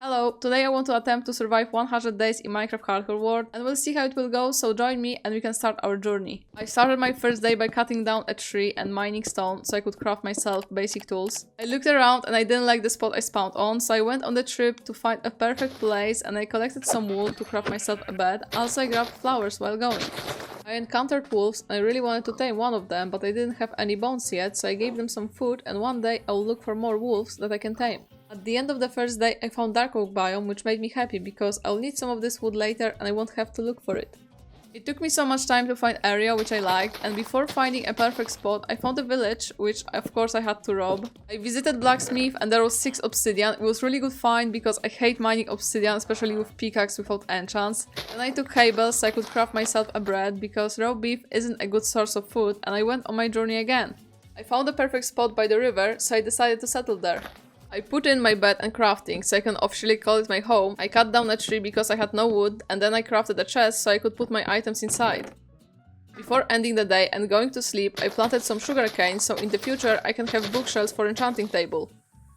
Hello, today I want to attempt to survive 100 days in Minecraft Hardcore World and we'll see how it will go, so join me and we can start our journey. I started my first day by cutting down a tree and mining stone so I could craft myself basic tools. I looked around and I didn't like the spot I spawned on, so I went on the trip to find a perfect place and I collected some wool to craft myself a bed. Also I grabbed flowers while going. I encountered wolves and I really wanted to tame one of them, but I didn't have any bones yet, so I gave them some food and one day I will look for more wolves that I can tame. At the end of the first day I found dark oak biome, which made me happy because I'll need some of this wood later and I won't have to look for it. It took me so much time to find area which I liked, and before finding a perfect spot I found a village, which of course I had to rob. I visited blacksmith and there was 6 obsidian. It was really good find because I hate mining obsidian, especially with pickaxe without enchants. Then I took cables so I could craft myself a bread because raw beef isn't a good source of food, and I went on my journey again. I found a perfect spot by the river, so I decided to settle there. I put in my bed and crafting, so I can officially call it my home. I cut down a tree because I had no wood, and then I crafted a chest so I could put my items inside. Before ending the day and going to sleep, I planted some sugarcane so in the future I can have bookshelves for enchanting table.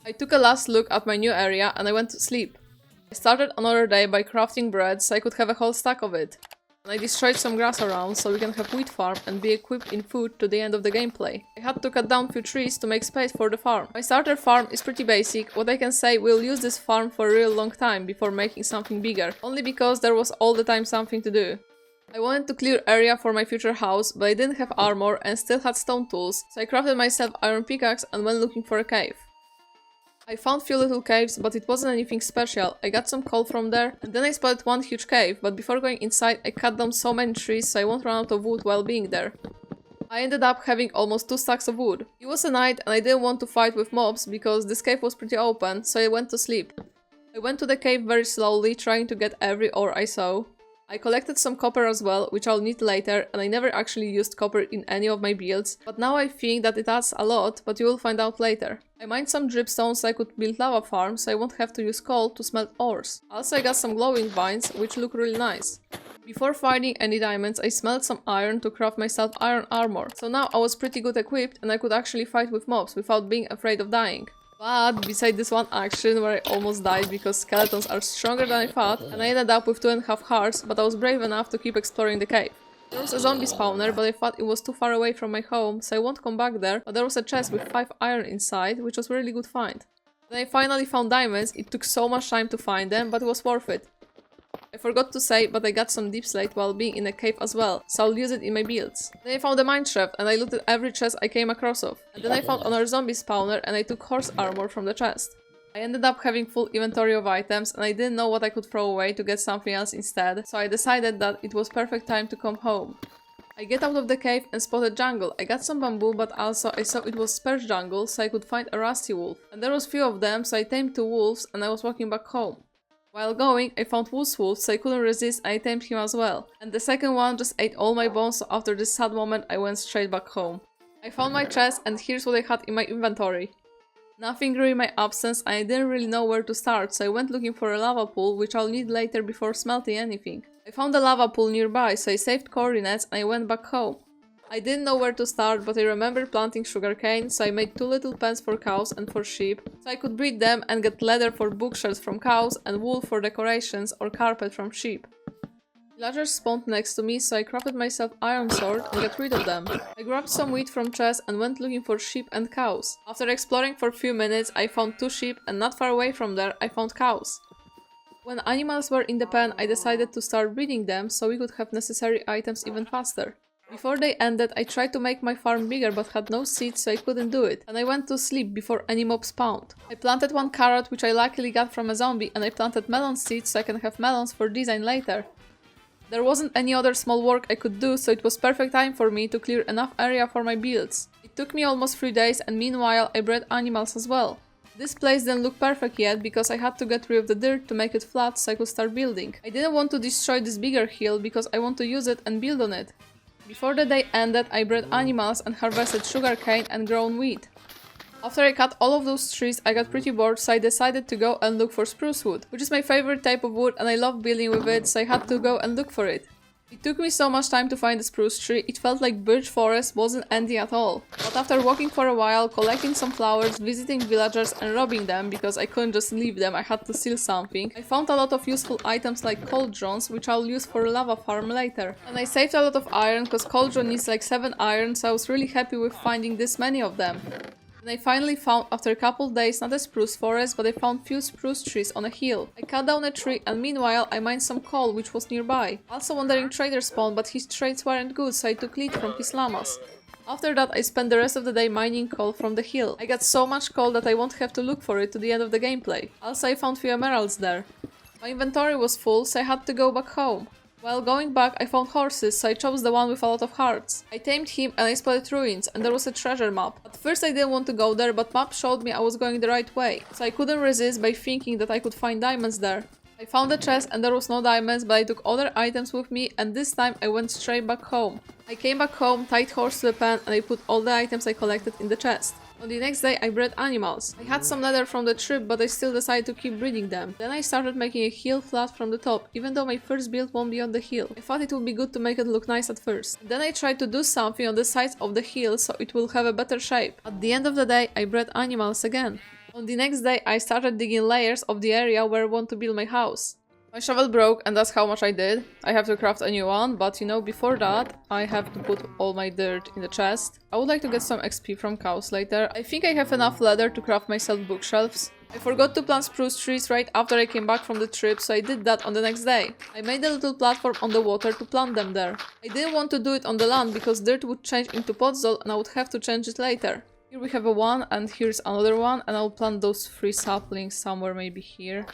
I took a last look at my new area and I went to sleep. I started another day by crafting bread so I could have a whole stack of it. And I destroyed some grass around so we can have wheat farm and be equipped in food to the end of the gameplay. I had to cut down few trees to make space for the farm. My starter farm is pretty basic. What I can say, we'll use this farm for a real long time before making something bigger, only because there was all the time something to do. I wanted to clear area for my future house, but I didn't have armor and still had stone tools, so I crafted myself iron pickaxe and went looking for a cave. I found few little caves, but it wasn't anything special. I got some coal from there, and then I spotted one huge cave, but before going inside I cut down so many trees so I won't run out of wood while being there. I ended up having almost 2 stacks of wood. It was a night and I didn't want to fight with mobs because this cave was pretty open, so I went to sleep. I went to the cave very slowly, trying to get every ore I saw. I collected some copper as well, which I'll need later, and I never actually used copper in any of my builds, but now I think that it adds a lot, but you will find out later. I mined some dripstone so I could build lava farm, so I won't have to use coal to smelt ores. Also I got some glowing vines, which look really nice. Before finding any diamonds, I smelted some iron to craft myself iron armor, so now I was pretty good equipped and I could actually fight with mobs without being afraid of dying. But beside this one action where I almost died because skeletons are stronger than I thought, and I ended up with 2.5 hearts, but I was brave enough to keep exploring the cave. There was a zombie spawner, but I thought it was too far away from my home, so I won't come back there, but there was a chest with 5 iron inside, which was a really good find. Then I finally found diamonds. It took so much time to find them, but it was worth it. I forgot to say, but I got some deep slate while being in a cave as well, so I'll use it in my builds. Then I found a mine shaft and I looted every chest I came across of. And then I found another zombie spawner and I took horse armor from the chest. I ended up having full inventory of items and I didn't know what I could throw away to get something else instead, so I decided that it was perfect time to come home. I get out of the cave and spotted jungle. I got some bamboo, but also I saw it was sparse jungle, so I could find a rusty wolf. And there was few of them, so I tamed 2 wolves and I was walking back home. While going, I found wolf, so I couldn't resist and I tamed him as well. And the second one just ate all my bones, so after this sad moment I went straight back home. I found my chest and here's what I had in my inventory. Nothing grew in my absence and I didn't really know where to start, so I went looking for a lava pool, which I'll need later before smelting anything. I found a lava pool nearby, so I saved coordinates and I went back home. I didn't know where to start, but I remember planting sugarcane, so I made 2 little pens for cows and for sheep, so I could breed them and get leather for bookshelves from cows and wool for decorations or carpet from sheep. Villagers spawned next to me, so I crafted myself iron sword and got rid of them. I grabbed some wheat from chests and went looking for sheep and cows. After exploring for a few minutes, I found 2 sheep and not far away from there I found cows. When animals were in the pen, I decided to start breeding them so we could have necessary items even faster. Before they ended, I tried to make my farm bigger but had no seeds, so I couldn't do it, and I went to sleep before any mob spawned. I planted 1 carrot, which I luckily got from a zombie, and I planted melon seeds so I can have melons for design later. There wasn't any other small work I could do, so it was perfect time for me to clear enough area for my builds. It took me almost 3 days, and meanwhile I bred animals as well. This place didn't look perfect yet because I had to get rid of the dirt to make it flat so I could start building. I didn't want to destroy this bigger hill because I want to use it and build on it. Before the day ended, I bred animals and harvested sugarcane and grown wheat. After I cut all of those trees, I got pretty bored, so I decided to go and look for spruce wood, which is my favorite type of wood and I love building with it, so I had to go and look for it. It took me so much time to find the spruce tree, it felt like birch forest wasn't ending at all. But after walking for a while, collecting some flowers, visiting villagers and robbing them because I couldn't just leave them, I had to steal something, I found a lot of useful items like cauldrons, which I'll use for a lava farm later. And I saved a lot of iron, cause cauldron needs like 7 iron, so I was really happy with finding this many of them. And I finally found, after a couple days, not a spruce forest, but I found few spruce trees on a hill. I cut down a tree and meanwhile I mined some coal which was nearby. Also wandering trader spawned, but his trades weren't good, so I took lead from his llamas. After that I spent the rest of the day mining coal from the hill. I got so much coal that I won't have to look for it to the end of the gameplay. Also I found few emeralds there. My inventory was full, so I had to go back home. While going back, I found horses, so I chose the one with a lot of hearts. I tamed him and I spotted ruins, and there was a treasure map. At first I didn't want to go there, but map showed me I was going the right way, so I couldn't resist by thinking that I could find diamonds there. I found a chest and there was no diamonds, but I took other items with me, and this time I went straight back home. I came back home, tied horse to the pen, and I put all the items I collected in the chest. On the next day I bred animals. I had some leather from the trip, but I still decided to keep breeding them. Then I started making a hill flat from the top, even though my first build won't be on the hill. I thought it would be good to make it look nice at first. Then I tried to do something on the sides of the hill so it will have a better shape. At the end of the day I bred animals again. On the next day I started digging layers of the area where I want to build my house. My shovel broke and that's how much I did. I have to craft a new one, but you know, before that I have to put all my dirt in the chest. I would like to get some XP from cows later. I think I have enough leather to craft myself bookshelves. I forgot to plant spruce trees right after I came back from the trip, so I did that on the next day. I made a little platform on the water to plant them there. I didn't want to do it on the land because dirt would change into podzol and I would have to change it later. Here we have a one and here's another one, and I'll plant those 3 saplings somewhere maybe here.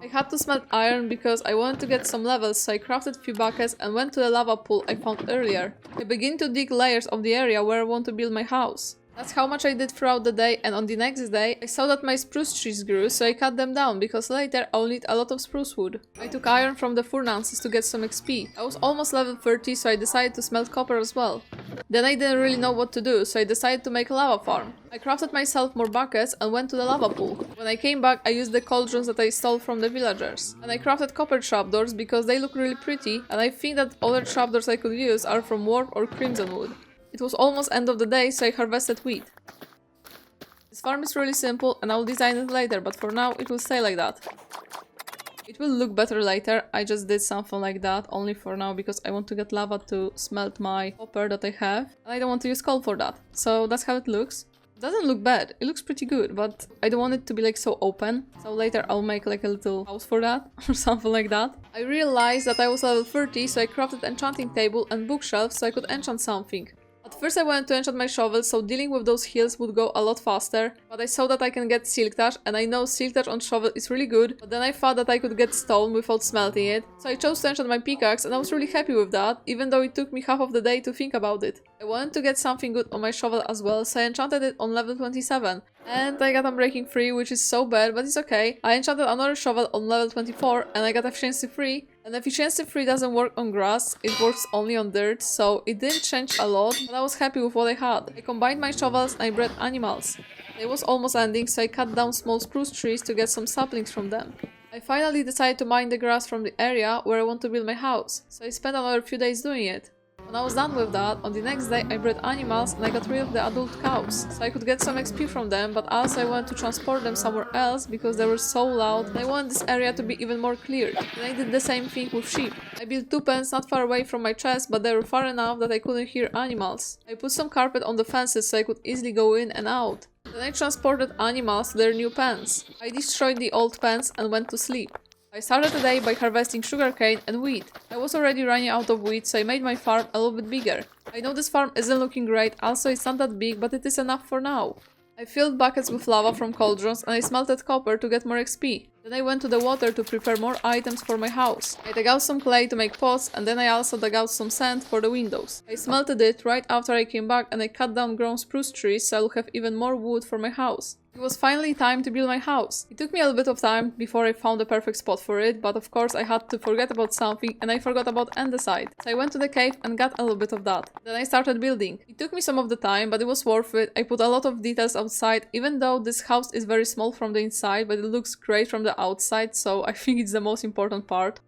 I had to smelt iron because I wanted to get some levels, so I crafted few buckets and went to the lava pool I found earlier. I began to dig layers of the area where I want to build my house. That's how much I did throughout the day, and on the next day I saw that my spruce trees grew, so I cut them down because later I'll need a lot of spruce wood. I took iron from the furnaces to get some XP. I was almost level 30, so I decided to smelt copper as well. Then I didn't really know what to do, so I decided to make a lava farm. I crafted myself more buckets and went to the lava pool. When I came back I used the cauldrons that I stole from the villagers. And I crafted copper trapdoors because they look really pretty, and I think that other trapdoors I could use are from warp or crimson wood. It was almost end of the day, so I harvested wheat. This farm is really simple and I'll design it later, but for now it will stay like that. It will look better later. I just did something like that only for now because I want to get lava to smelt my copper that I have, and I don't want to use coal for that. So that's how it looks. It doesn't look bad, it looks pretty good, but I don't want it to be like so open. So later I'll make like a little house for that or something like that. I realized that I was level 30, so I crafted enchanting table and bookshelf so I could enchant something. At first I wanted to enchant my shovel, so dealing with those hills would go a lot faster, but I saw that I can get silk touch, and I know silk touch on shovel is really good, but then I thought that I could get stone without smelting it, so I chose to enchant my pickaxe, and I was really happy with that, even though it took me half of the day to think about it. I wanted to get something good on my shovel as well, so I enchanted it on level 27. And I got Unbreaking 3, which is so bad, but it's okay. I enchanted another shovel on level 24, and I got Efficiency 3. And Efficiency 3 doesn't work on grass, it works only on dirt, so it didn't change a lot, but I was happy with what I had. I combined my shovels and I bred animals. It was almost ending, so I cut down small spruce trees to get some saplings from them. I finally decided to mine the grass from the area where I want to build my house, so I spent another few days doing it. When I was done with that, on the next day I bred animals and I got rid of the adult cows, so I could get some XP from them, but also I wanted to transport them somewhere else because they were so loud and I wanted this area to be even more clear. And I did the same thing with sheep. I built 2 pens not far away from my chest, but they were far enough that I couldn't hear animals. I put some carpet on the fences so I could easily go in and out. Then I transported animals to their new pens. I destroyed the old pens and went to sleep. I started the day by harvesting sugarcane and wheat. I was already running out of wheat, so I made my farm a little bit bigger. I know this farm isn't looking great, also it's not that big, but it is enough for now. I filled buckets with lava from cauldrons and I smelted copper to get more XP. Then I went to the water to prepare more items for my house. I dug out some clay to make pots, and then I also dug out some sand for the windows. I smelted it right after I came back and I cut down grown spruce trees so I'll have even more wood for my house. It was finally time to build my house. It took me a little bit of time before I found the perfect spot for it, but of course I had to forget about something and I forgot about andesite. So I went to the cave and got a little bit of that. Then I started building. It took me some of the time, but it was worth it. I put a lot of details outside, even though this house is very small from the inside, but it looks great from the outside, so I think it's the most important part.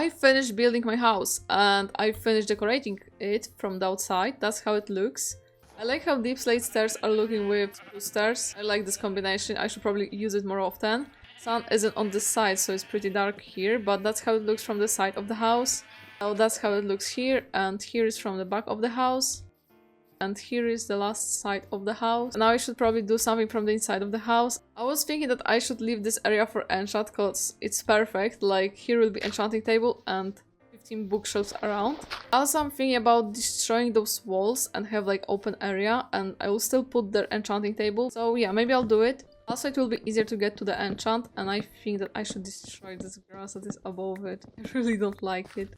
I finished building my house and I finished decorating it from the outside. That's how it looks. I like how deep slate stairs are looking with spruce stairs. I like this combination. I should probably use it more often. Sun isn't on this side, so it's pretty dark here, but that's how it looks from the side of the house. Now that's how it looks here, and here is from the back of the house. And here is the last side of the house. Now I should probably do something from the inside of the house. I was thinking that I should leave this area for enchant, because it's perfect. Like, here will be enchanting table and 15 bookshelves around. Also, I'm thinking about destroying those walls and have like open area, and I will still put the enchanting table. So yeah, maybe I'll do it. Also, it will be easier to get to the enchant, and I think that I should destroy this grass that is above it. I really don't like it.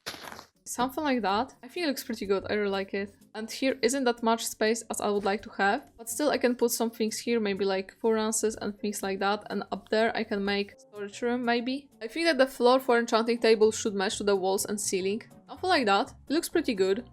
Something like that. I think it looks pretty good. I really like it. And here isn't that much space as I would like to have, but still I can put some things here, maybe like furnaces and things like that, and up there I can make storage room maybe. I think that the floor for enchanting table should match to the walls and ceiling. Something like that. It looks pretty good.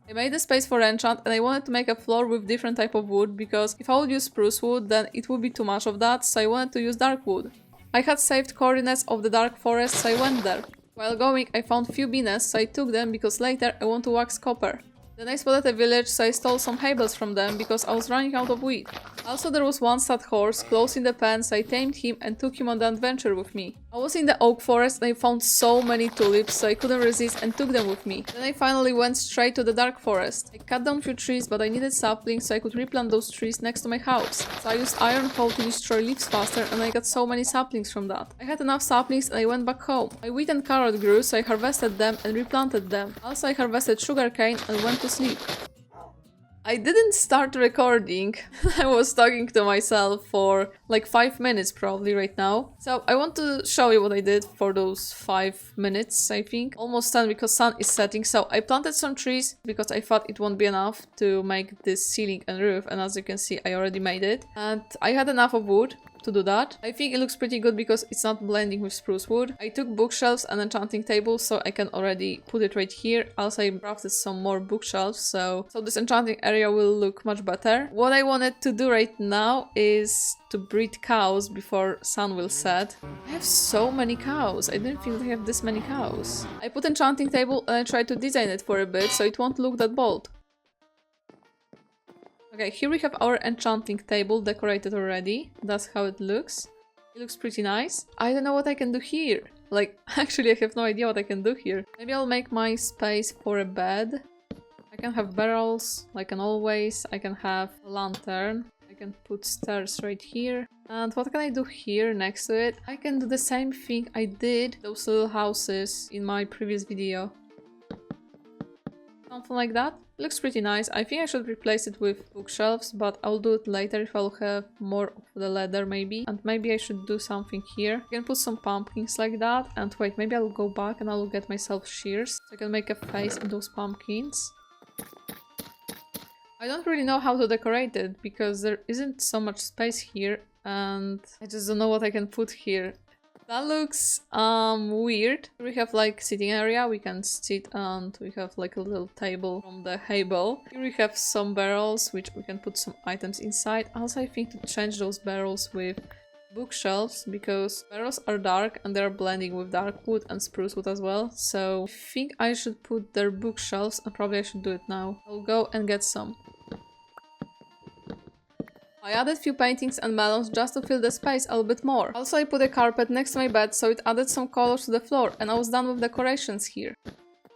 I made a space for enchant and I wanted to make a floor with different type of wood, because if I would use spruce wood then it would be too much of that, so I wanted to use dark wood. I had saved coordinates of the dark forest, so I went there. While going, I found few beans, so I took them because later I want to wax copper. Then I spotted a village, so I stole some hay bales from them because I was running out of wheat. Also, there was one sad horse close in the pen, so I tamed him and took him on the adventure with me. I was in the oak forest and I found so many tulips, so I couldn't resist and took them with me. Then I finally went straight to the dark forest. I cut down few trees, but I needed saplings so I could replant those trees next to my house. So I used iron hoe to destroy leaves faster, and I got so many saplings from that. I had enough saplings and I went back home. My wheat and carrot grew, so I harvested them and replanted them. Also, I harvested sugarcane and went to sleep. I didn't start recording. I was talking to myself for like 5 minutes probably right now. So I want to show you what I did for those 5 minutes, I think. Almost 10 because sun is setting. So I planted some trees because I thought it won't be enough to make this ceiling and roof. And as you can see, I already made it. And I had enough of wood to do that. I think it looks pretty good because it's not blending with spruce wood. I took bookshelves and enchanting tables, so I can already put it right here. Also, I crafted some more bookshelves, so this enchanting area will look much better. What I wanted to do right now is to breed cows before sun will set. I have so many cows. I didn't think I have this many cows. I put enchanting table and I tried to design it for a bit so it won't look that bold. Okay, here we have our enchanting table decorated already. That's how it looks. It looks pretty nice. I don't know what I can do here. Like, actually I have no idea what I can do here. Maybe I'll make my space for a bed. I can have barrels, like an always. I can have a lantern. I can put stairs right here. And what can I do here next to it? I can do the same thing I did those little houses in my previous video. Something like that. It looks pretty nice. I think I should replace it with bookshelves, but I'll do it later if I'll have more of the leather maybe. And maybe I should do something here. I can put some pumpkins like that. And wait, maybe I'll go back and I'll get myself shears, so I can make a face in those pumpkins. I don't really know how to decorate it because there isn't so much space here and I just don't know what I can put here. That looks weird. We have like sitting area, we can sit and we have like a little table from the hay bale. Here we have some barrels which we can put some items inside. Also I think to change those barrels with bookshelves because barrels are dark and they're blending with dark wood and spruce wood as well. So I think I should put their bookshelves and probably I should do it now. I'll go and get some. I added few paintings and melons just to fill the space a little bit more. Also I put a carpet next to my bed so it added some colors to the floor and I was done with decorations here.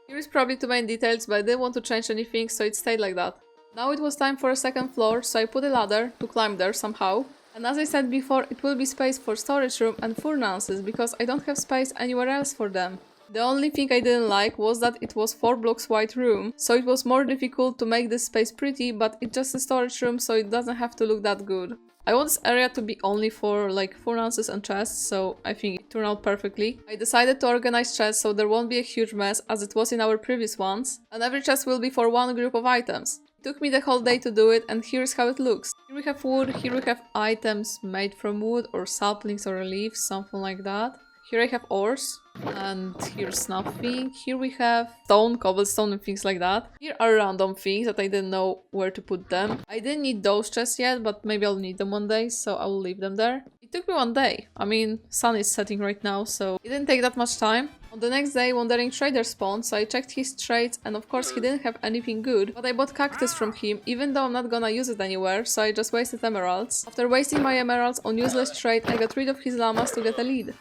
Here is probably too many details but I didn't want to change anything so it stayed like that. Now it was time for a second floor so I put a ladder to climb there somehow. And as I said before, it will be space for storage room and furnaces because I don't have space anywhere else for them. The only thing I didn't like was that it was 4 blocks wide room, so it was more difficult to make this space pretty, but it's just a storage room so it doesn't have to look that good. I want this area to be only for like furnaces and chests, so I think it turned out perfectly. I decided to organize chests so there won't be a huge mess as it was in our previous ones, and every chest will be for one group of items. It took me the whole day to do it and here's how it looks. Here we have wood, here we have items made from wood or saplings or leaves, something like that. Here I have ores, and here's nothing. Here we have stone, cobblestone and things like that. Here are random things that I didn't know where to put them. I didn't need those chests yet, but maybe I'll need them one day, so I'll leave them there. It took me one day. I mean, sun is setting right now, so it didn't take that much time. On the next day, Wandering Trader spawned, so I checked his trades and of course he didn't have anything good, but I bought cactus from him, even though I'm not gonna use it anywhere, so I just wasted emeralds. After wasting my emeralds on useless trade, I got rid of his llamas to get a lead.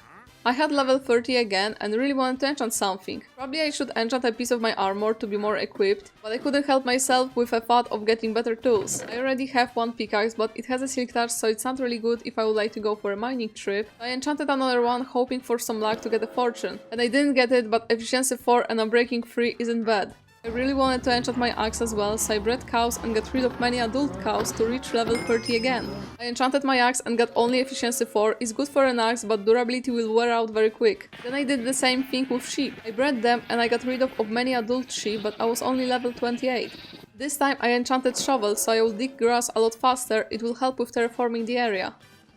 I had level 30 again and really wanted to enchant something. Probably I should enchant a piece of my armor to be more equipped, but I couldn't help myself with a thought of getting better tools. I already have one pickaxe, but it has a silk touch, so it's not really good if I would like to go for a mining trip. I enchanted another one, hoping for some luck to get a fortune. And I didn't get it, but efficiency 4 and unbreaking 3 isn't bad. I really wanted to enchant my axe as well, so I bred cows and got rid of many adult cows to reach level 30 again. I enchanted my axe and got only efficiency 4, it's good for an axe, but durability will wear out very quick. Then I did the same thing with sheep. I bred them and I got rid of many adult sheep, but I was only level 28. This time I enchanted shovels, so I will dig grass a lot faster, it will help with terraforming the area.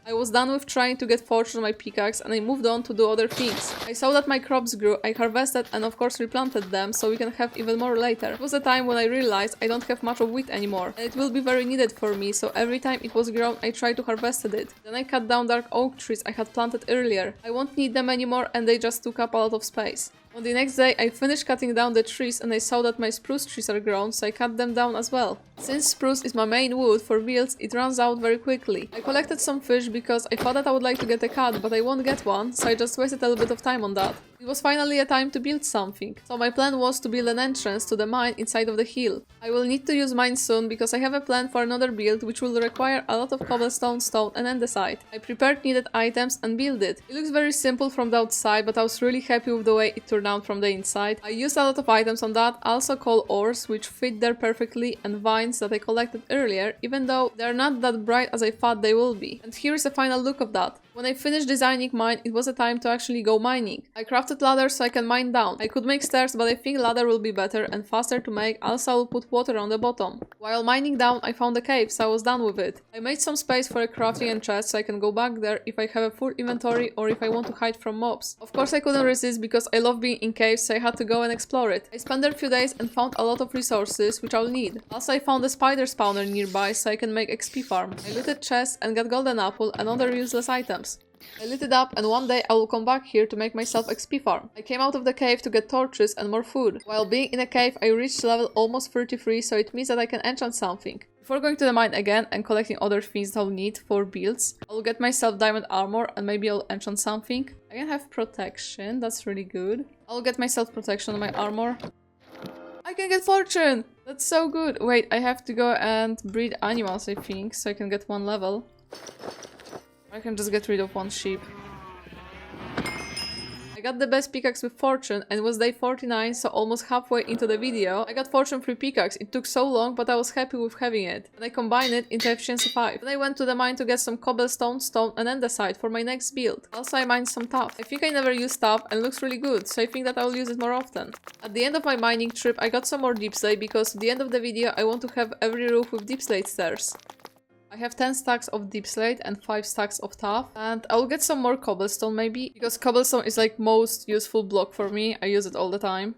I was done with trying to get fortune on my pickaxe and I moved on to do other things. I saw that my crops grew, I harvested and of course replanted them so we can have even more later. It was a time when I realized I don't have much of wheat anymore and it will be very needed for me, so every time it was grown I tried to harvest it. Then I cut down dark oak trees I had planted earlier. I won't need them anymore and they just took up a lot of space. On the next day I finished cutting down the trees and I saw that my spruce trees are grown, so I cut them down as well. Since spruce is my main wood for builds, it runs out very quickly. I collected some fish because I thought that I would like to get a cat, but I won't get one, so I just wasted a little bit of time on that. It was finally a time to build something. So my plan was to build an entrance to the mine inside of the hill. I will need to use mine soon because I have a plan for another build which will require a lot of cobblestone, stone and andesite. I prepared needed items and built it. It looks very simple from the outside, but I was really happy with the way it turned out from the inside. I used a lot of items on that, also coal ores which fit there perfectly and vines that I collected earlier, even though they're not that bright as I thought they will be. And here is a final look of that. When I finished designing mine, it was a time to actually go mining. I crafted ladders so I can mine down. I could make stairs, but I think ladder will be better and faster to make, also I will put water on the bottom. While mining down, I found a cave, so I was done with it. I made some space for a crafting and chest so I can go back there if I have a full inventory or if I want to hide from mobs. Of course I couldn't resist because I love being in caves, so I had to go and explore it. I spent there a few days and found a lot of resources which I'll need. Also I found a spider spawner nearby so I can make XP farm. I looted chests and got golden apple and other useless items. I lit it up and one day I will come back here to make myself XP farm. I came out of the cave to get torches and more food. While being in a cave I reached level almost 33, so it means that I can enchant something. Before going to the mine again and collecting other things I'll need for builds, I'll get myself diamond armor and maybe I'll enchant something. I can have protection, that's really good. I'll get myself protection on my armor. I can get fortune! That's so good! Wait, I have to go and breed animals I think, so I can get one level. I can just get rid of one sheep. I got the best pickaxe with fortune and it was day 49, so almost halfway into the video. I got fortune 3 pickaxe, it took so long but I was happy with having it. And I combined it into efficiency 5. Then I went to the mine to get some cobblestone, stone and andesite for my next build. Also I mined some tuff. I think I never used tuff and it looks really good, so I think that I will use it more often. At the end of my mining trip I got some more deep slate because at the end of the video I want to have every roof with deep slate stairs. I have 10 stacks of deep slate and 5 stacks of tuff, and I'll get some more cobblestone maybe, because cobblestone is like most useful block for me, I use it all the time.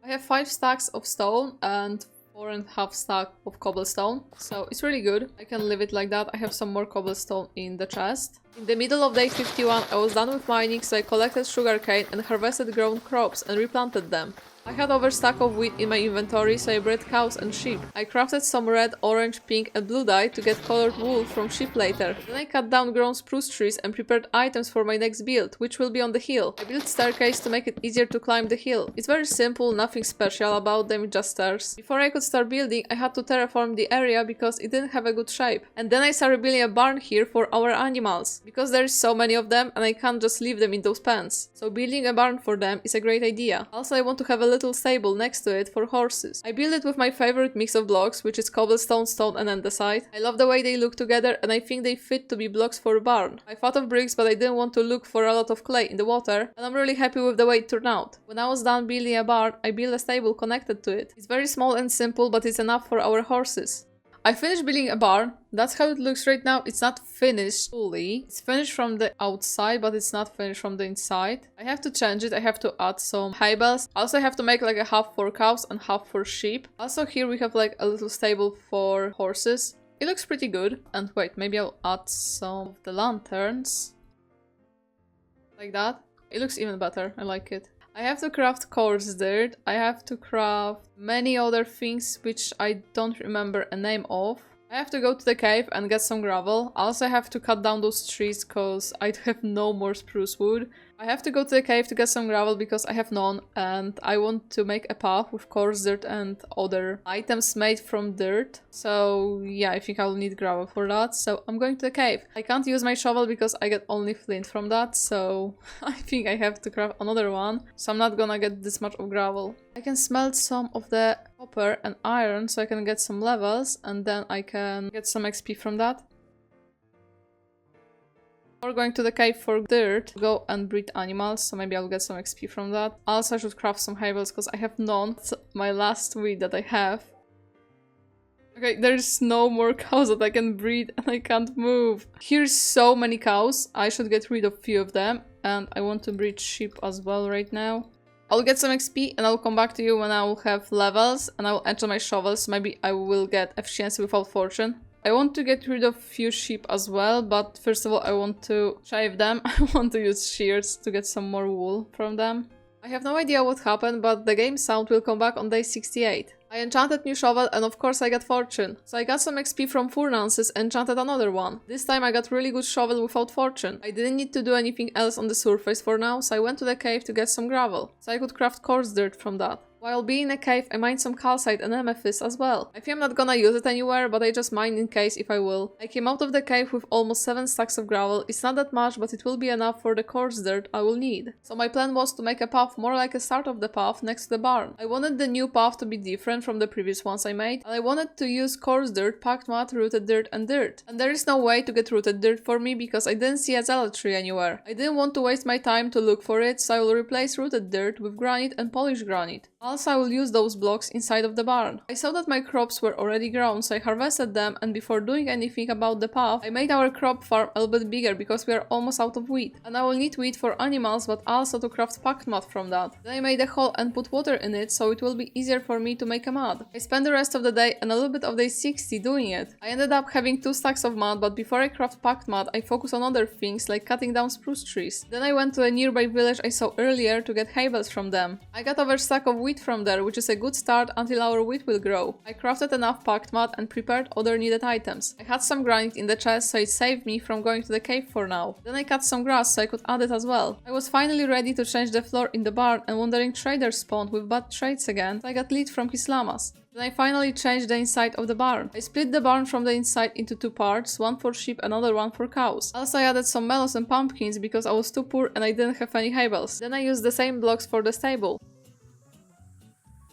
I have 5 stacks of stone and 4.5 stack of cobblestone, so it's really good. I can leave it like that. I have some more cobblestone in the chest. In the middle of day 51 I was done with mining, so I collected sugarcane and harvested grown crops and replanted them. I had over stack of wheat in my inventory, so I bred cows and sheep. I crafted some red, orange, pink and blue dye to get colored wool from sheep later. Then I cut down grown spruce trees and prepared items for my next build, which will be on the hill. I built staircase to make it easier to climb the hill. It's very simple, nothing special about them, just stairs. Before I could start building, I had to terraform the area because it didn't have a good shape. And then I started building a barn here for our animals, because there is so many of them and I can't just leave them in those pens. So building a barn for them is a great idea. Also I want to have a little stable next to it for horses. I built it with my favorite mix of blocks, which is cobblestone, stone and andesite. I love the way they look together and I think they fit to be blocks for a barn. I thought of bricks, but I didn't want to look for a lot of clay in the water, and I'm really happy with the way it turned out. When I was done building a barn, I built a stable connected to it. It's very small and simple, but it's enough for our horses. I finished building a barn. That's how it looks right now. It's not finished fully. It's finished from the outside, but it's not finished from the inside. I have to change it. I have to add some hay bales. Also, I have to make like a half for cows and half for sheep. Also, here we have like a little stable for horses. It looks pretty good. And wait, maybe I'll add some of the lanterns. Like that. It looks even better. I like it. I have to craft coarse dirt. I have to craft many other things which I don't remember a name of. I have to go to the cave and get some gravel. Also, I have to cut down those trees because I have no more spruce wood. I have to go to the cave to get some gravel because I have none, and I want to make a path with coarse dirt and other items made from dirt. So yeah, I think I'll need gravel for that, so I'm going to the cave. I can't use my shovel because I get only flint from that, so I think I have to craft another one, so I'm not gonna get this much of gravel. I can smelt some of the copper and iron so I can get some levels, and then I can get some XP from that. Or going to the cave for dirt, go and breed animals, so maybe I'll get some XP from that. Also, I should craft some havels because I have none. It's my last wheat that I have. Okay, there's no more cows that I can breed and I can't move. Here's so many cows. I should get rid of a few of them, and I want to breed sheep as well right now. I'll get some XP and I'll come back to you when I will have levels and I will enter my shovels. Maybe I will get efficiency without fortune. I want to get rid of a few sheep as well, but first of all I want to shave them. I want to use shears to get some more wool from them. I have no idea what happened, but the game sound will come back on day 68. I enchanted new shovel and of course I got fortune. So I got some XP from furnaces and enchanted another one. This time I got really good shovel without fortune. I didn't need to do anything else on the surface for now, so I went to the cave to get some gravel. So I could craft coarse dirt from that. While being in a cave, I mined some calcite and amethyst as well. I think I'm not gonna use it anywhere, but I just mined in case if I will. I came out of the cave with almost 7 stacks of gravel. It's not that much, but it will be enough for the coarse dirt I will need. So my plan was to make a path more like a start of the path next to the barn. I wanted the new path to be different from the previous ones I made, and I wanted to use coarse dirt, packed mud, rooted dirt and dirt. And there is no way to get rooted dirt for me because I didn't see a zealot tree anywhere. I didn't want to waste my time to look for it, so I will replace rooted dirt with granite and polished granite. Also, I will use those blocks inside of the barn. I saw that my crops were already grown, so I harvested them, and before doing anything about the path, I made our crop farm a little bit bigger because we are almost out of wheat. And I will need wheat for animals, but also to craft packed mud from that. Then I made a hole and put water in it, so it will be easier for me to make a mud. I spent the rest of the day and a little bit of day 60 doing it. I ended up having 2 stacks of mud, but before I craft packed mud, I focused on other things like cutting down spruce trees. Then I went to a nearby village I saw earlier to get havels from them. I got over a stack of wheat from there, which is a good start until our wheat will grow. I crafted enough packed mud and prepared other needed items. I had some granite in the chest, so it saved me from going to the cave for now. Then I cut some grass so I could add it as well. I was finally ready to change the floor in the barn, and wandering trader spawned with bad trades again, so I got lead from his llamas. Then I finally changed the inside of the barn. I split the barn from the inside into 2 parts, one for sheep and another one for cows. Also I added some melons and pumpkins because I was too poor and I didn't have any havels. Then I used the same blocks for the stable.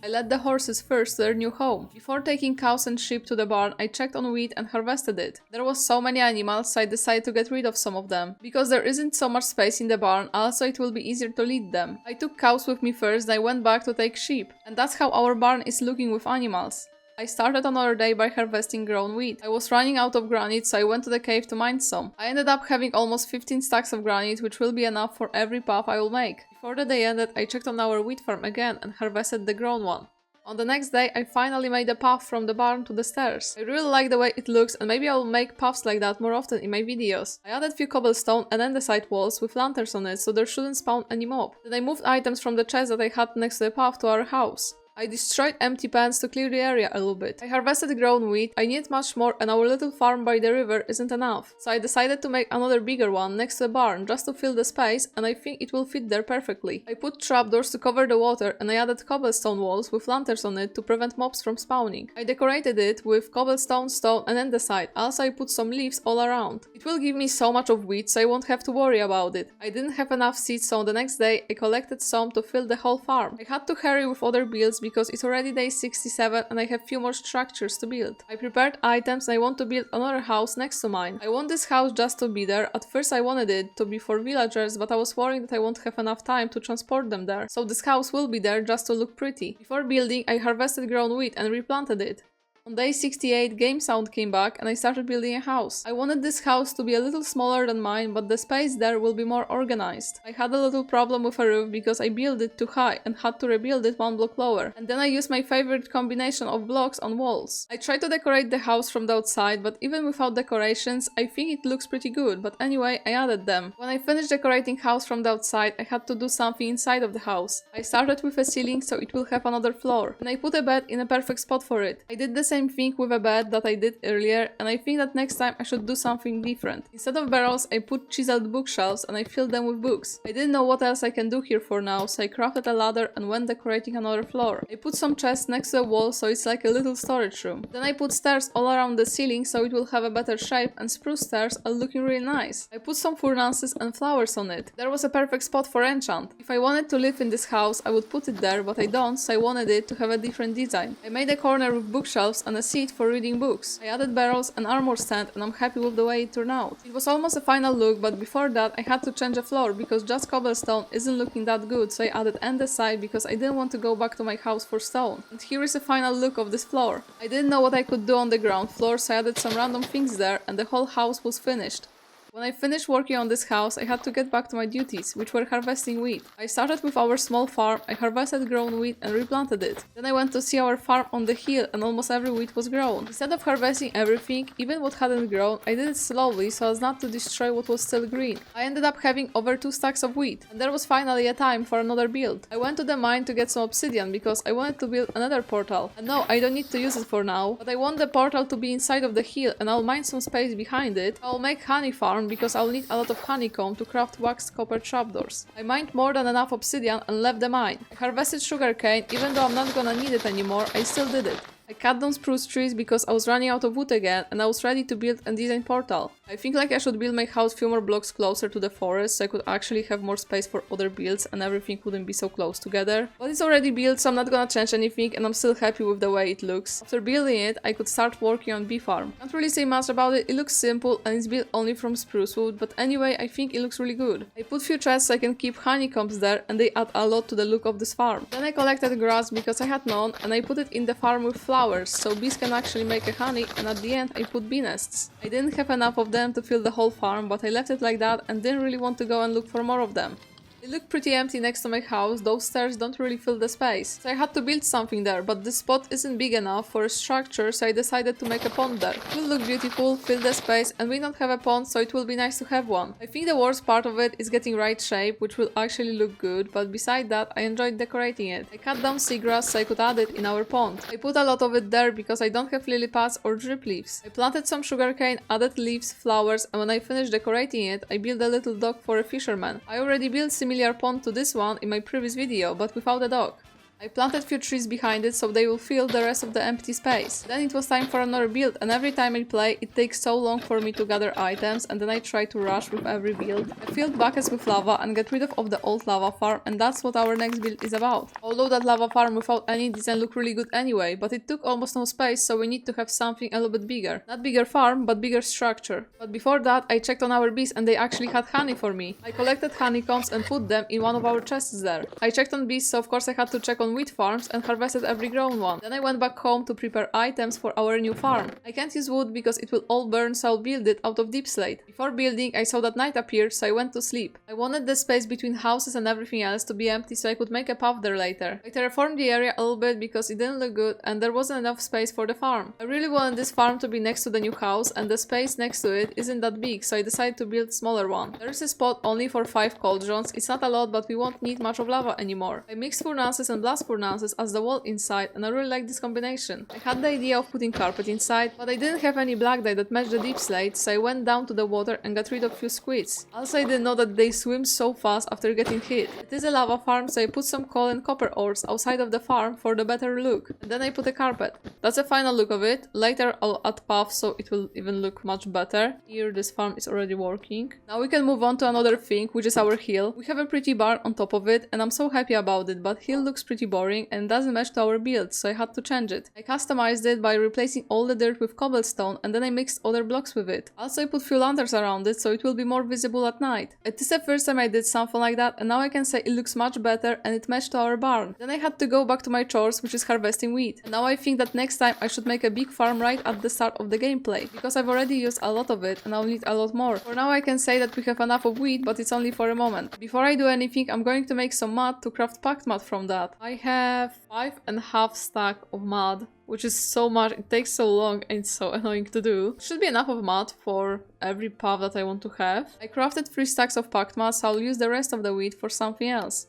I led the horses first to their new home. Before taking cows and sheep to the barn, I checked on wheat and harvested it. There was so many animals, so I decided to get rid of some of them. Because there isn't so much space in the barn, also it will be easier to lead them. I took cows with me first, then I went back to take sheep. And that's how our barn is looking with animals. I started another day by harvesting grown wheat. I was running out of granite, so I went to the cave to mine some. I ended up having almost 15 stacks of granite, which will be enough for every path I will make. Before the day ended, I checked on our wheat farm again and harvested the grown one. On the next day, I finally made a path from the barn to the stairs. I really like the way it looks, and maybe I will make paths like that more often in my videos. I added few cobblestone and andesite walls with lanterns on it, so there shouldn't spawn any mob. Then I moved items from the chest that I had next to the path to our house. I destroyed empty pans to clear the area a little bit. I harvested grown wheat. I need much more, and our little farm by the river isn't enough. So I decided to make another bigger one next to the barn just to fill the space, and I think it will fit there perfectly. I put trapdoors to cover the water, and I added cobblestone walls with lanterns on it to prevent mobs from spawning. I decorated it with cobblestone, stone and andesite. Also I put some leaves all around. It will give me so much of wheat, so I won't have to worry about it. I didn't have enough seeds, so the next day I collected some to fill the whole farm. I had to hurry with other builds because it's already day 67 and I have few more structures to build. I prepared items and I want to build another house next to mine. I want this house just to be there. At first I wanted it to be for villagers, but I was worried that I won't have enough time to transport them there. So this house will be there just to look pretty. Before building, I harvested grown wheat and replanted it. On day 68, game sound came back and I started building a house. I wanted this house to be a little smaller than mine, but the space there will be more organized. I had a little problem with a roof because I built it too high and had to rebuild it one block lower. And then I used my favorite combination of blocks on walls. I tried to decorate the house from the outside, but even without decorations, I think it looks pretty good, but anyway, I added them. When I finished decorating house from the outside, I had to do something inside of the house. I started with a ceiling so it will have another floor, and I put a bed in a perfect spot for it. I did the same thing with a bed that I did earlier, and I think that next time I should do something different. Instead of barrels, I put chiseled bookshelves and I filled them with books. I didn't know what else I can do here for now, so I crafted a ladder and went decorating another floor. I put some chests next to the wall so it's like a little storage room. Then I put stairs all around the ceiling so it will have a better shape, and spruce stairs are looking really nice. I put some furnaces and flowers on it. There was a perfect spot for enchant. If I wanted to live in this house, I would put it there, but I don't, so I wanted it to have a different design. I made a corner with bookshelves and a seat for reading books. I added barrels and armor stand, and I'm happy with the way it turned out. It was almost a final look, but before that I had to change the floor because just cobblestone isn't looking that good, so I added andesite because I didn't want to go back to my house for stone. And here is a final look of this floor. I didn't know what I could do on the ground floor, so I added some random things there and the whole house was finished. When I finished working on this house, I had to get back to my duties, which were harvesting wheat. I started with our small farm, I harvested grown wheat and replanted it. Then I went to see our farm on the hill and almost every wheat was grown. Instead of harvesting everything, even what hadn't grown, I did it slowly so as not to destroy what was still green. I ended up having over 2 stacks of wheat, and there was finally a time for another build. I went to the mine to get some obsidian because I wanted to build another portal. And no, I don't need to use it for now, but I want the portal to be inside of the hill and I'll mine some space behind it. I'll make honey farm because I'll need a lot of honeycomb to craft waxed copper trapdoors. I mined more than enough obsidian and left the mine. I harvested sugarcane, even though I'm not gonna need it anymore, I still did it. I cut down spruce trees because I was running out of wood again and I was ready to build and design portal. I think like I should build my house few more blocks closer to the forest so I could actually have more space for other builds and everything wouldn't be so close together. But it's already built, so I'm not gonna change anything and I'm still happy with the way it looks. After building it, I could start working on bee farm. Can't really say much about it, it looks simple and it's built only from spruce wood, but anyway I think it looks really good. I put few chests so I can keep honeycombs there and they add a lot to the look of this farm. Then I collected grass because I had none and I put it in the farm with flowers so bees can actually make a honey, and at the end I put bee nests. I didn't have enough of them to fill the whole farm, but I left it like that and didn't really want to go and look for more of them. It looked pretty empty next to my house, those stairs don't really fill the space. So I had to build something there, but this spot isn't big enough for a structure, so I decided to make a pond there. It will look beautiful, fill the space, and we don't have a pond, so it will be nice to have one. I think the worst part of it is getting right shape, which will actually look good, but beside that, I enjoyed decorating it. I cut down seagrass so I could add it in our pond. I put a lot of it there because I don't have lily pads or drip leaves. I planted some sugarcane, added leaves, flowers, and when I finished decorating it, I built a little dock for a fisherman. I already built similar pond to this one in my previous video, but without a dock. I planted few trees behind it so they will fill the rest of the empty space. Then it was time for another build, and every time I play it takes so long for me to gather items and then I try to rush with every build. I filled buckets with lava and get rid of the old lava farm, and that's what our next build is about. Although that lava farm without any design looked really good anyway, but it took almost no space, so we need to have something a little bit bigger. Not bigger farm, but bigger structure. But before that I checked on our bees and they actually had honey for me. I collected honeycombs and put them in one of our chests there. I checked on bees, so of course I had to check on wheat farms and harvested every grown one. Then I went back home to prepare items for our new farm. I can't use wood because it will all burn, so I'll build it out of deep slate. Before building, I saw that night appeared, so I went to sleep. I wanted the space between houses and everything else to be empty so I could make a path there later. I terraformed the area a little bit because it didn't look good and there wasn't enough space for the farm. I really wanted this farm to be next to the new house and the space next to it isn't that big, so I decided to build a smaller one. There is a spot only for 5 cauldrons. It's not a lot, but we won't need much of lava anymore. I mixed furnaces and blast furnaces as the wall inside, and I really like this combination. I had the idea of putting carpet inside, but I didn't have any black dye that matched the deep slate, so I went down to the water and got rid of few squids. Also, I didn't know that they swim so fast after getting hit. It is a lava farm, so I put some coal and copper ores outside of the farm for the better look, and then I put a carpet. That's the final look of it. Later I'll add paths so it will even look much better. Here this farm is already working. Now we can move on to another thing, which is our hill. We have a pretty barn on top of it, and I'm so happy about it, but hill looks pretty pretty boring and doesn't match to our build, so I had to change it. I customized it by replacing all the dirt with cobblestone and then I mixed other blocks with it. Also I put few lanterns around it so it will be more visible at night. It is the first time I did something like that and now I can say it looks much better and it matched to our barn. Then I had to go back to my chores, which is harvesting wheat. And now I think that next time I should make a big farm right at the start of the gameplay, because I've already used a lot of it and I'll need a lot more. For now I can say that we have enough of wheat, but it's only for a moment. Before I do anything, I'm going to make some mud to craft packed mud from that. I have 5.5 stack of mud, which is so much, it takes so long and it's so annoying to do. Should be enough of mud for every path that I want to have. I crafted 3 stacks of packed mud, so I'll use the rest of the wheat for something else.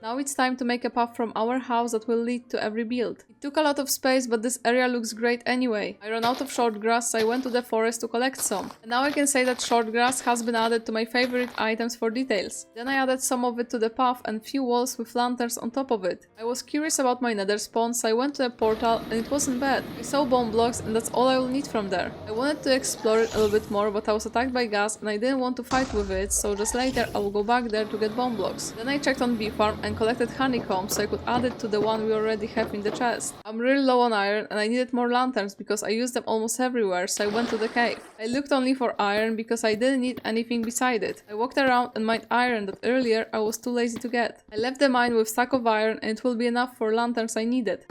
Now it's time to make a path from our house that will lead to every build. It took a lot of space, but this area looks great anyway. I ran out of short grass, so I went to the forest to collect some. And now I can say that short grass has been added to my favorite items for details. Then I added some of it to the path and few walls with lanterns on top of it. I was curious about my nether spawn, so I went to a portal and it wasn't bad. I saw bone blocks and that's all I will need from there. I wanted to explore it a little bit more, but I was attacked by ghast and I didn't want to fight with it, so just later I will go back there to get bone blocks. Then I checked on bee farm and collected honeycomb so I could add it to the one we already have in the chest. I'm really low on iron and I needed more lanterns because I use them almost everywhere, so I went to the cave. I looked only for iron because I didn't need anything beside it. I walked around and mined iron that earlier I was too lazy to get. I left the mine with stack of iron and it will be enough for lanterns I needed.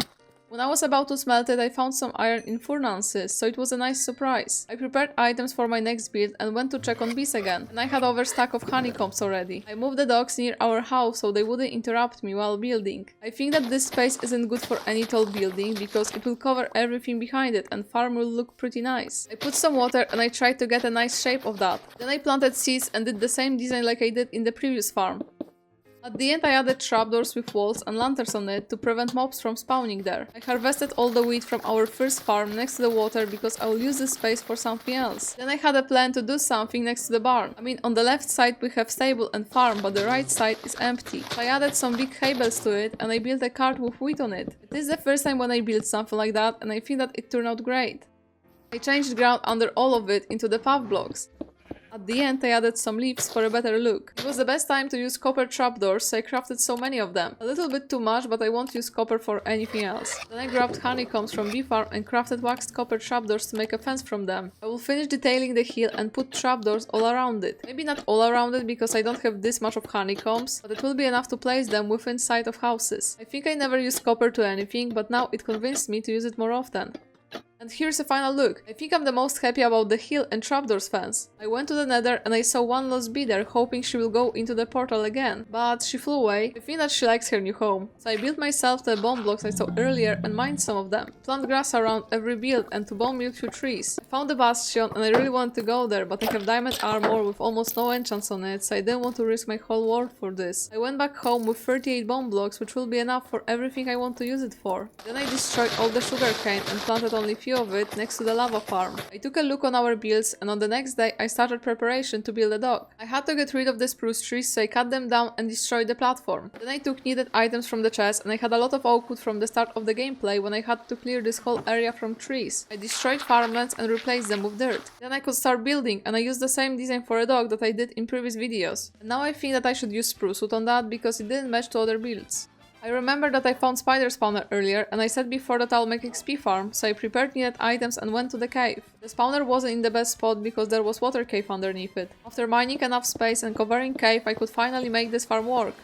When I was about to smelt it, I found some iron in furnaces, so it was a nice surprise. I prepared items for my next build and went to check on bees again, and I had over stack of honeycombs already. I moved the dogs near our house so they wouldn't interrupt me while building. I think that this space isn't good for any tall building because it will cover everything behind it and farm will look pretty nice. I put some water and I tried to get a nice shape of that. Then I planted seeds and did the same design like I did in the previous farm. At the end I added trapdoors with walls and lanterns on it to prevent mobs from spawning there. I harvested all the wheat from our first farm next to the water because I will use this space for something else. Then I had a plan to do something next to the barn. I mean, on the left side we have stable and farm, but the right side is empty. So I added some big hay bales to it and I built a cart with wheat on it. It is the first time when I built something like that and I think that it turned out great. I changed ground under all of it into the path blocks. At the end I added some leaves for a better look. It was the best time to use copper trapdoors, so I crafted so many of them. A little bit too much, but I won't use copper for anything else. Then I grabbed honeycombs from bee farm and crafted waxed copper trapdoors to make a fence from them. I will finish detailing the hill and put trapdoors all around it. Maybe not all around it because I don't have this much of honeycombs, but it will be enough to place them within sight of houses. I think I never used copper to anything, but now it convinced me to use it more often. And here's a final look. I think I'm the most happy about the hill and trapdoors fence. I went to the nether and I saw one lost bee there, hoping she will go into the portal again. But she flew away. I think that she likes her new home. So I built myself the bone blocks I saw earlier and mined some of them. Plant grass around every build and to bone meal 2 trees. I found the bastion and I really wanted to go there, but I have diamond armor with almost no enchants on it, so I didn't want to risk my whole world for this. I went back home with 38 bone blocks, which will be enough for everything I want to use it for. Then I destroyed all the sugarcane and planted only few of it next to the lava farm. I took a look on our builds and on the next day I started preparation to build a dock. I had to get rid of the spruce trees, so I cut them down and destroyed the platform. Then I took needed items from the chest and I had a lot of oak wood from the start of the gameplay when I had to clear this whole area from trees. I destroyed farmlands and replaced them with dirt. Then I could start building and I used the same design for a dock that I did in previous videos. And now I think that I should use spruce wood on that because it didn't match to other builds. I remember that I found spider spawner earlier and I said before that I'll make XP farm, so I prepared needed items and went to the cave. The spawner wasn't in the best spot because there was water cave underneath it. After mining enough space and covering cave, I could finally make this farm work.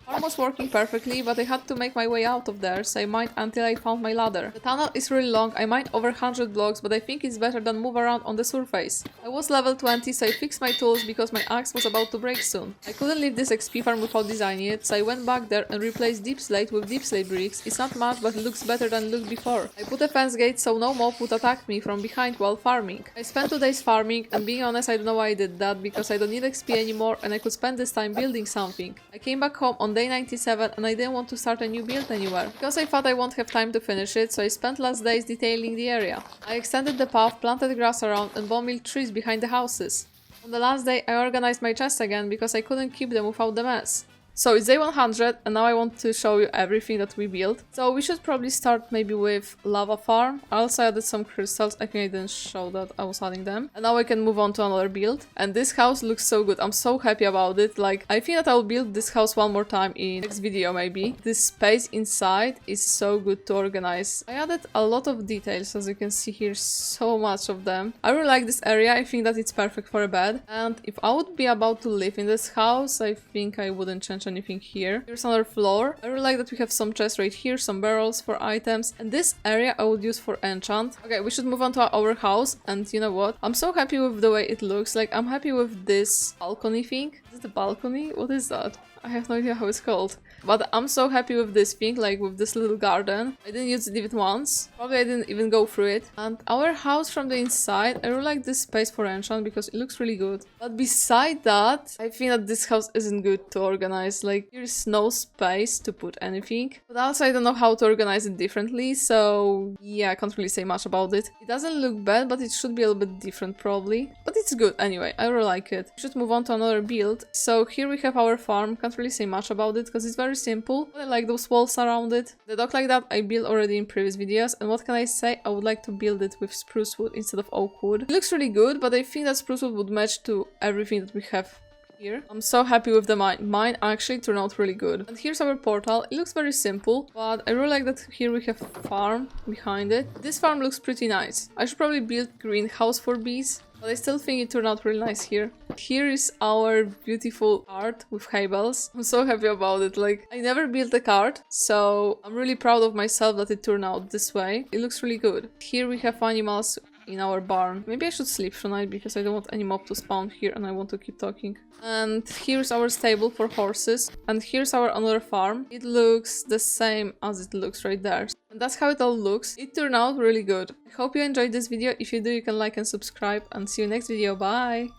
Farm was working perfectly, but I had to make my way out of there, so I mined until I found my ladder. The tunnel is really long, I mined over 100 blocks, but I think it's better than move around on the surface. I was level 20, so I fixed my tools because my axe was about to break soon. I couldn't leave this XP farm without designing it, so I went back there and replaced deep slate with deep slate bricks. It's not much, but it looks better than it looked before. I put a fence gate so no mob would attack me from behind while farming. I spent 2 days farming, and being honest, I don't know why I did that, because I don't need XP anymore and I could spend this time building something. I came back home on day 97 and I didn't want to start a new build anywhere, because I thought I won't have time to finish it, so I spent last days detailing the area. I extended the path, planted grass around and bone meal trees behind the houses. On the last day I organized my chests again because I couldn't keep them without the mess. So it's day 100 and now I want to show you everything that we built. So we should probably start maybe with lava farm. I also added some crystals. I think I didn't show that I was adding them. And now I can move on to another build. And this house looks so good. I'm so happy about it. Like, I think that I'll build this house one more time in next video maybe. This space inside is so good to organize. I added a lot of details, as you can see here, so much of them. I really like this area. I think that it's perfect for a bed. And if I would be about to live in this house, I think I wouldn't change anything here. Here's another floor. I really like that we have some chests right here, some barrels for items, and this area I would use for enchant. Okay, we should move on to our house, and you know what? I'm so happy with the way it looks. Like, I'm happy with this balcony thing. Is it a balcony? What is that? I have no idea how it's called. But I'm so happy with this thing, like with this little garden. I didn't use it even once. Probably I didn't even go through it. And our house from the inside, I really like this space for enchant because it looks really good. But beside that, I think that this house isn't good to organize. Like, there's no space to put anything. But also I don't know how to organize it differently. So yeah, I can't really say much about it. It doesn't look bad, but it should be a little bit different probably. But it's good anyway. I really like it. We should move on to another build. So here we have our farm. Can't really say much about it because it's very simple. I like those walls around it. The dock like that I built already in previous videos, and what can I say? I would like to build it with spruce wood instead of oak wood. It looks really good, but I think that spruce wood would match to everything that we have here. I'm so happy with the mine. Mine actually turned out really good. And here's our portal. It looks very simple, but I really like that here we have farm behind it. This farm looks pretty nice. I should probably build greenhouse for bees, but I still think it turned out really nice here. Here is our beautiful cart with hay bales. I'm so happy about it. Like, I never built a cart, so I'm really proud of myself that it turned out this way. It looks really good. Here we have animals in our barn. Maybe I should sleep tonight because I don't want any mob to spawn here and I want to keep talking. And here's our stable for horses. And here's our another farm. It looks the same as it looks right there. And that's how it all looks. It turned out really good. I hope you enjoyed this video. If you do, you can like and subscribe, and see you next video. Bye!